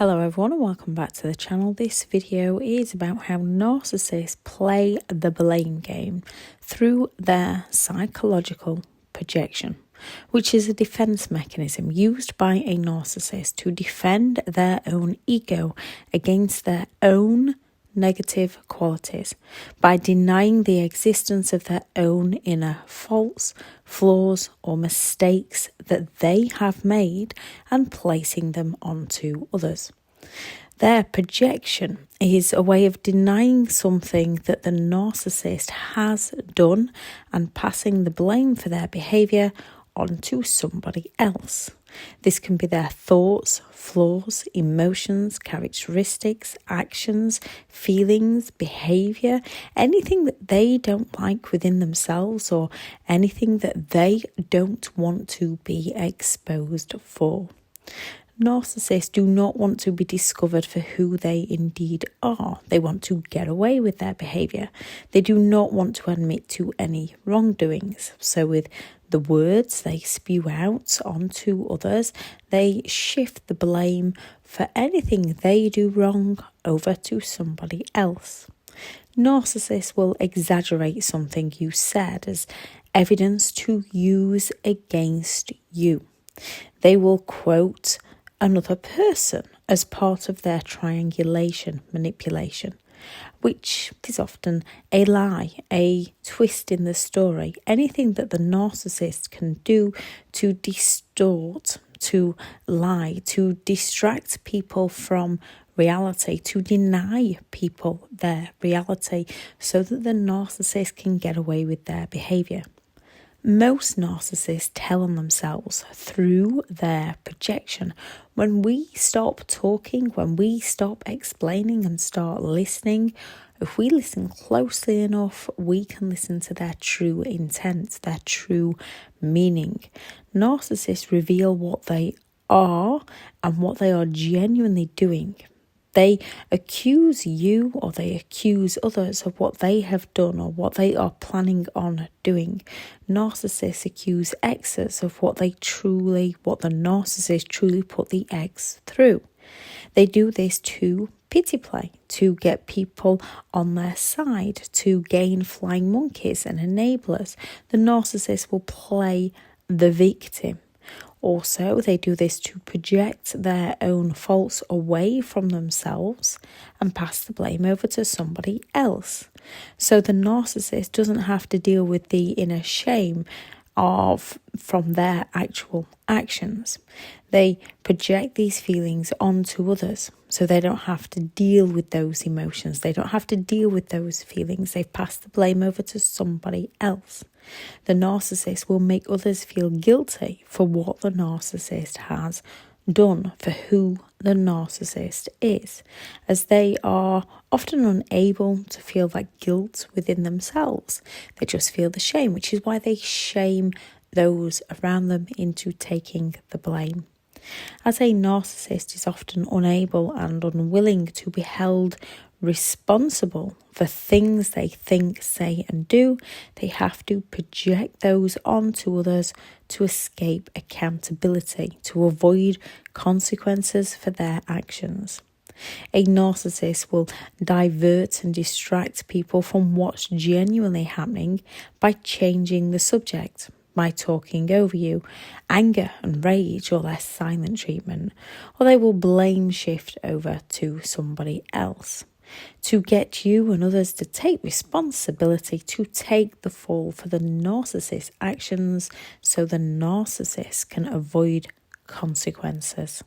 Hello everyone and welcome back to the channel. This video is about how narcissists play the blame game through their psychological projection, which is a defense mechanism used by a narcissist to defend their own ego against their own negative qualities by denying the existence of their own inner faults, flaws, or mistakes that they have made and placing them onto others. Their projection is a way of denying something that the narcissist has done and passing the blame for their behaviour onto somebody else. This can be their thoughts, flaws, emotions, characteristics, actions, feelings, behaviour, anything that they don't like within themselves or anything that they don't want to be exposed for. Narcissists do not want to be discovered for who they indeed are. They want to get away with their behaviour. They do not want to admit to any wrongdoings. So with the words they spew out onto others, they shift the blame for anything they do wrong over to somebody else. Narcissists will exaggerate something you said as evidence to use against you. They will quote another person as part of their triangulation manipulation, which is often a lie, a twist in the story, anything that the narcissist can do to distort, to lie, to distract people from reality, to deny people their reality so that the narcissist can get away with their behaviour. Most narcissists tell on themselves through their projection. When we stop talking, when we stop explaining and start listening, if we listen closely enough, we can listen to their true intent, their true meaning. Narcissists reveal what they are and what they are genuinely doing. They accuse you or they accuse others of what they have done or what they are planning on doing. Narcissists accuse exes of what the narcissist truly put the ex through. They do this to pity play, to get people on their side, to gain flying monkeys and enablers. The narcissist will play the victim. Also, they do this to project their own faults away from themselves and pass the blame over to somebody else. So the narcissist doesn't have to deal with the inner shame from their actual actions. They project these feelings onto others, so they don't have to deal with those emotions. They don't have to deal with those feelings. They've passed the blame over to somebody else. The narcissist will make others feel guilty for what the narcissist has done, for who the narcissist is, as they are often unable to feel that guilt within themselves. They just feel the shame, which is why they shame those around them into taking the blame. As a narcissist is often unable and unwilling to be held responsible for things they think, say and do, they have to project those onto others to escape accountability, to avoid consequences for their actions. A narcissist will divert and distract people from what's genuinely happening by changing the subject, by talking over you, anger and rage or their silent treatment, or they will blame shift over to somebody else to get you and others to take responsibility, to take the fall for the narcissist's actions so the narcissist can avoid consequences.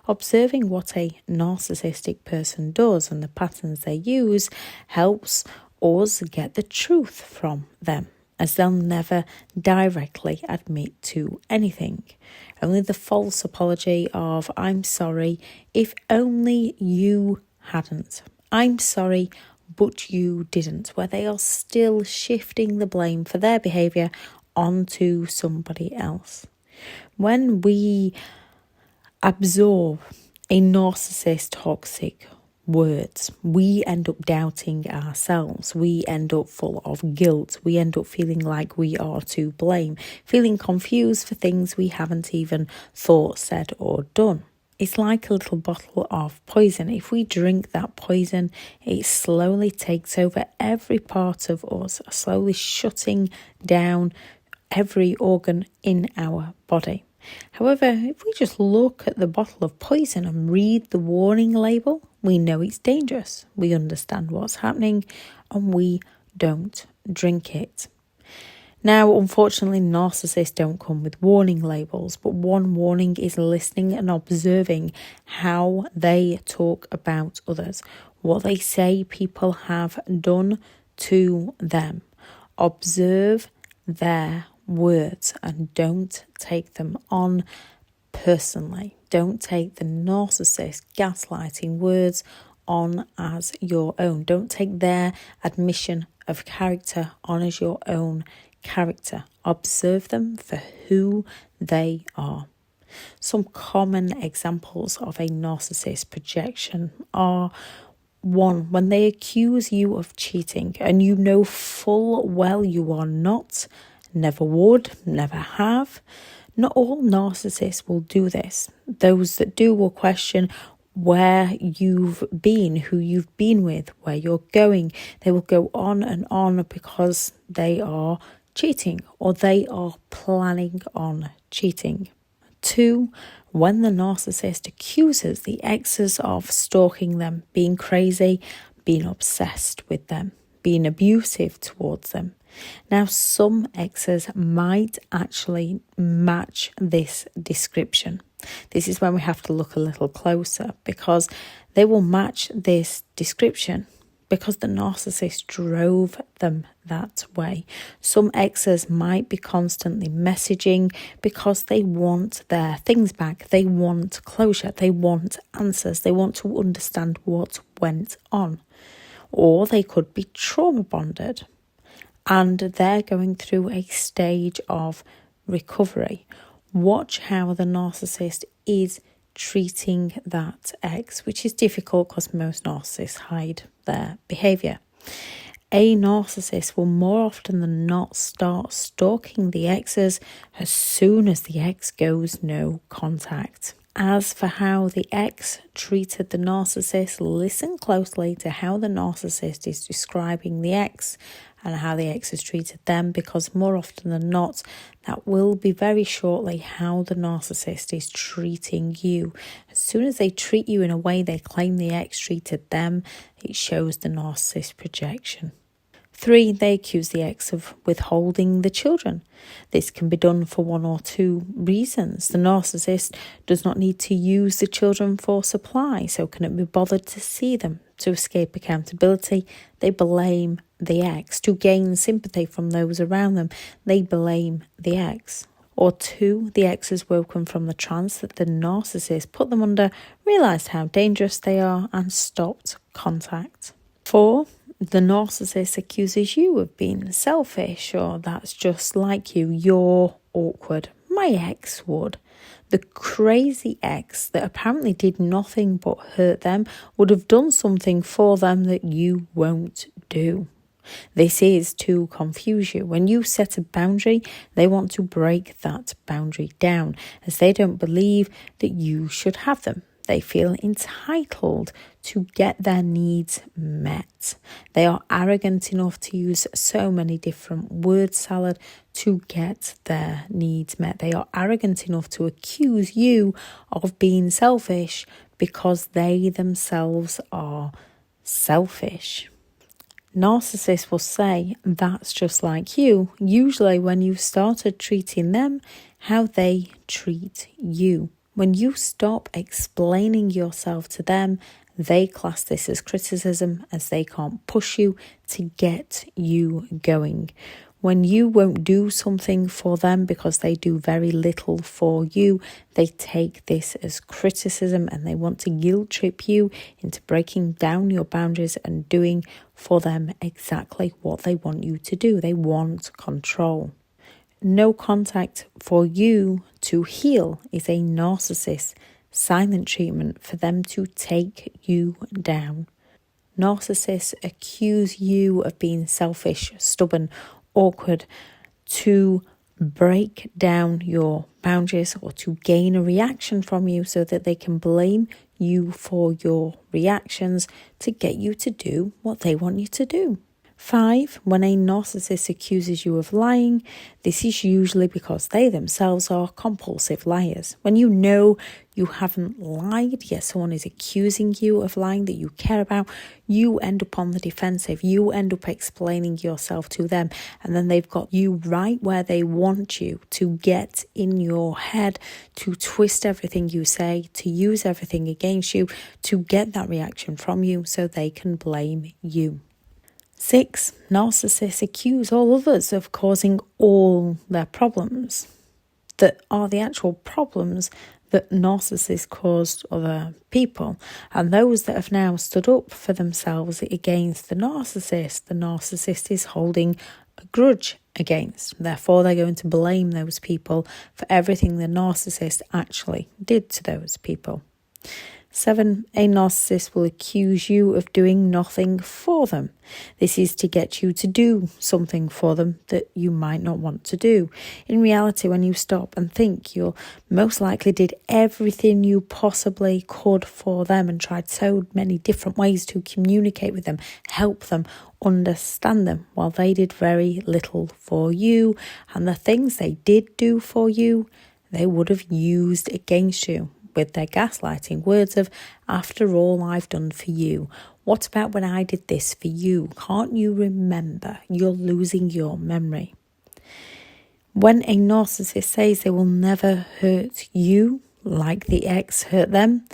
Observing what a narcissistic person does and the patterns they use helps us get the truth from them, as they'll never directly admit to anything. Only the false apology of "I'm sorry, if only you hadn't. I'm sorry, but you didn't," where they are still shifting the blame for their behaviour onto somebody else. When we absorb a narcissist's toxic words, we end up doubting ourselves. We end up full of guilt. We end up feeling like we are to blame, feeling confused for things we haven't even thought, said or done. It's like a little bottle of poison. If we drink that poison, it slowly takes over every part of us, slowly shutting down every organ in our body. However, if we just look at the bottle of poison and read the warning label, we know it's dangerous. We understand what's happening and we don't drink it. Now, unfortunately, narcissists don't come with warning labels, but one warning is listening and observing how they talk about others, what they say people have done to them. Observe their words and don't take them on personally. Don't take the narcissist gaslighting words on as your own. Don't take their admission of character on as your own character. Observe them for who they are. Some common examples of a narcissist projection are: 1, when they accuse you of cheating and you know full well you are not, never would, never have. Not all narcissists will do this. Those that do will question where you've been, who you've been with, where you're going. They will go on and on because they are cheating or they are planning on cheating. 2, when the narcissist accuses the exes of stalking them, being crazy, being obsessed with them, being abusive towards them. Now, some exes might actually match this description. This is when we have to look a little closer, because they will match this description because the narcissist drove them that way. Some exes might be constantly messaging because they want their things back. They want closure. They want answers. They want to understand what went on. Or they could be trauma bonded and they're going through a stage of recovery. Watch how the narcissist is treating that ex, which is difficult because most narcissists hide their behaviour. A narcissist will more often than not start stalking the exes as soon as the ex goes no contact. As for how the ex treated the narcissist, listen closely to how the narcissist is describing the ex and how the ex has treated them, because more often than not, that will be very shortly how the narcissist is treating you. As soon as they treat you in a way they claim the ex treated them, it shows the narcissist projection. 3, they accuse the ex of withholding the children. This can be done for 1 or 2 reasons. The narcissist does not need to use the children for supply, so cannot be bothered to see them. To escape accountability, they blame the ex. To gain sympathy from those around them, they blame the ex. Or 2, the ex has woken from the trance that the narcissist put them under, realised how dangerous they are, and stopped contact. 4, the narcissist accuses you of being selfish, or that's just like you, you're awkward. My ex would. The crazy ex that apparently did nothing but hurt them would have done something for them that you won't do. This is to confuse you. When you set a boundary, they want to break that boundary down, as they don't believe that you should have them. They feel entitled to get their needs met. They are arrogant enough to use so many different word salad to get their needs met. They are arrogant enough to accuse you of being selfish because they themselves are selfish. Narcissists will say, that's just like you, usually when you started treating them how they treat you. When you stop explaining yourself to them, they class this as criticism, as they can't push you to get you going. When you won't do something for them because they do very little for you, they take this as criticism and they want to guilt trip you into breaking down your boundaries and doing for them exactly what they want you to do. They want control. No contact for you to heal is a narcissist silent treatment for them to take you down. Narcissists accuse you of being selfish, stubborn, awkward, to break down your boundaries or to gain a reaction from you so that they can blame you for your reactions to get you to do what they want you to do. 5, when a narcissist accuses you of lying, this is usually because they themselves are compulsive liars. When you know you haven't lied, yet someone is accusing you of lying that you care about, you end up on the defensive. You end up explaining yourself to them, and then they've got you right where they want you to get in your head, to twist everything you say, to use everything against you, to get that reaction from you so they can blame you. 6, narcissists accuse all others of causing all their problems that are the actual problems that narcissists caused other people. And those that have now stood up for themselves against the narcissist is holding a grudge against. Therefore, they're going to blame those people for everything the narcissist actually did to those people. 7, a narcissist will accuse you of doing nothing for them. This is to get you to do something for them that you might not want to do. In reality, when you stop and think, you most likely did everything you possibly could for them and tried so many different ways to communicate with them, help them, understand them, while they did very little for you. And the things they did do for you, they would have used against you with their gaslighting words of, after all I've done for you, what about when I did this for you? Can't you remember? You're losing your memory. When a narcissist says they will never hurt you like the ex hurt them,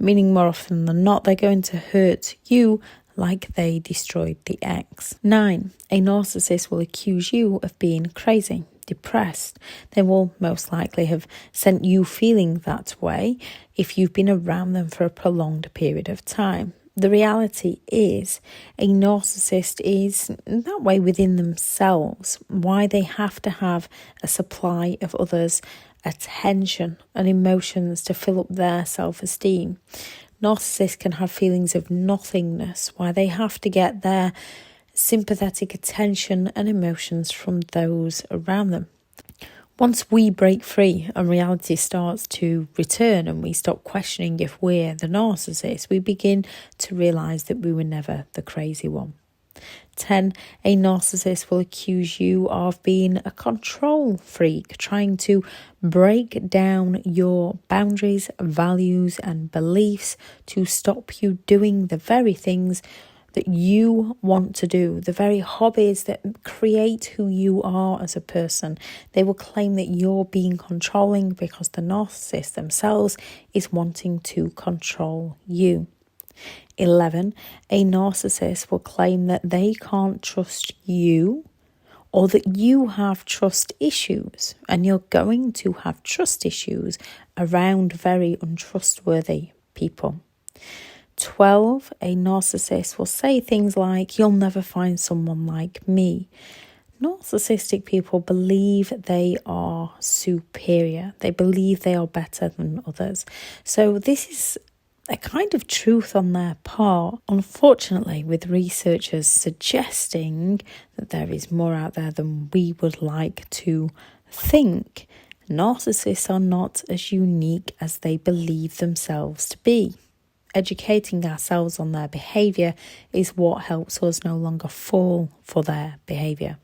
meaning more often than not, they're going to hurt you like they destroyed the ex. 9, a narcissist will accuse you of being crazy, depressed. They will most likely have sent you feeling that way if you've been around them for a prolonged period of time. The reality is a narcissist is that way within themselves. Why they have to have a supply of others' attention and emotions to fill up their self-esteem. Narcissists can have feelings of nothingness, why they have to get their sympathetic attention and emotions from those around them. Once we break free and reality starts to return and we stop questioning if we're the narcissist, we begin to realise that we were never the crazy one. 10, a narcissist will accuse you of being a control freak, trying to break down your boundaries, values and beliefs to stop you doing the very things that you want to do, the very hobbies that create who you are as a person. They will claim that you're being controlling because the narcissist themselves is wanting to control you. 11, a narcissist will claim that they can't trust you or that you have trust issues, and you're going to have trust issues around very untrustworthy people. 12, a narcissist will say things like, you'll never find someone like me. Narcissistic people believe they are superior. They believe they are better than others. So this is a kind of truth on their part. Unfortunately, with researchers suggesting that there is more out there than we would like to think, narcissists are not as unique as they believe themselves to be. Educating ourselves on their behaviour is what helps us no longer fall for their behaviour.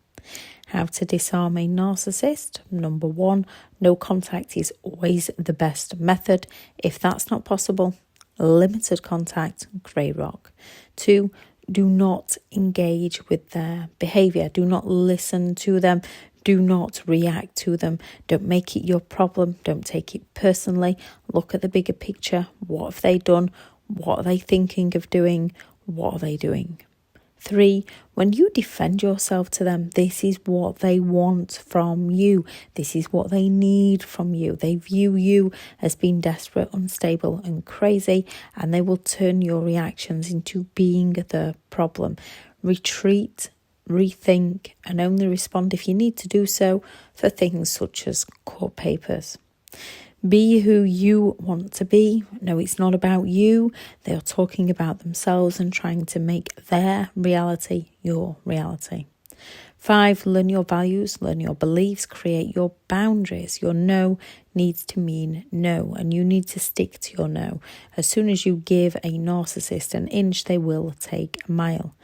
How to disarm a narcissist? Number 1, no contact is always the best method. If that's not possible, limited contact, grey rock. 2, do not engage with their behaviour. Do not listen to them. Do not react to them. Don't make it your problem. Don't take it personally. Look at the bigger picture. What have they done? What are they thinking of doing? What are they doing? 3, when you defend yourself to them, this is what they want from you. This is what they need from you. They view you as being desperate, unstable and crazy, and they will turn your reactions into being the problem. Retreat, rethink, and only respond if you need to do so for things such as court papers. Be who you want to be. No, it's not about you. They are talking about themselves and trying to make their reality your reality. 5, learn your values, learn your beliefs, create your boundaries. Your no needs to mean no, and you need to stick to your no. As soon as you give a narcissist an inch, they will take a mile.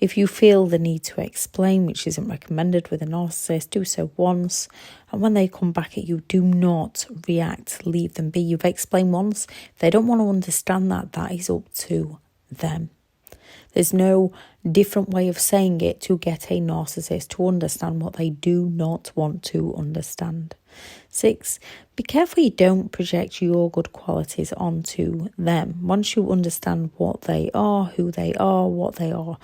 If you feel the need to explain, which isn't recommended with a narcissist, do so once. And when they come back at you, do not react. Leave them be. You've explained once. If they don't want to understand that, that is up to them. There's no different way of saying it to get a narcissist to understand what they do not want to understand. 6, be careful you don't project your good qualities onto them. Once you understand what they are, who they are, what they are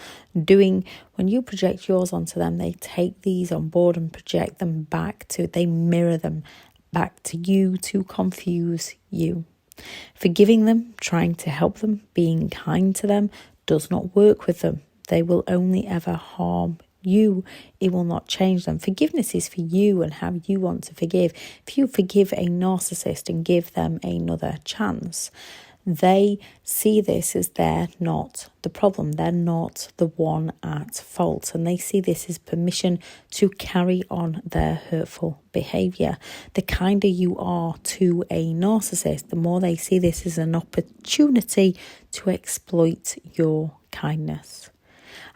doing, when you project yours onto them, they take these on board and project them back they mirror them back to you to confuse you. Forgiving them, trying to help them, being kind to them does not work with them. They will only ever harm you. It will not change them. Forgiveness is for you and how you want to forgive. If you forgive a narcissist and give them another chance, they see this as they're not the problem. They're not the one at fault. And they see this as permission to carry on their hurtful behaviour. The kinder you are to a narcissist, the more they see this as an opportunity to exploit your kindness.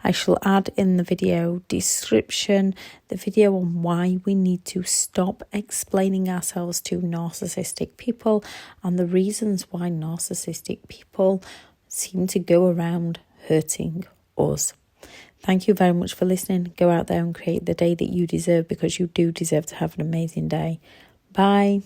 I shall add in the video description the video on why we need to stop explaining ourselves to narcissistic people and the reasons why narcissistic people seem to go around hurting us. Thank you very much for listening. Go out there and create the day that you deserve, because you do deserve to have an amazing day. Bye.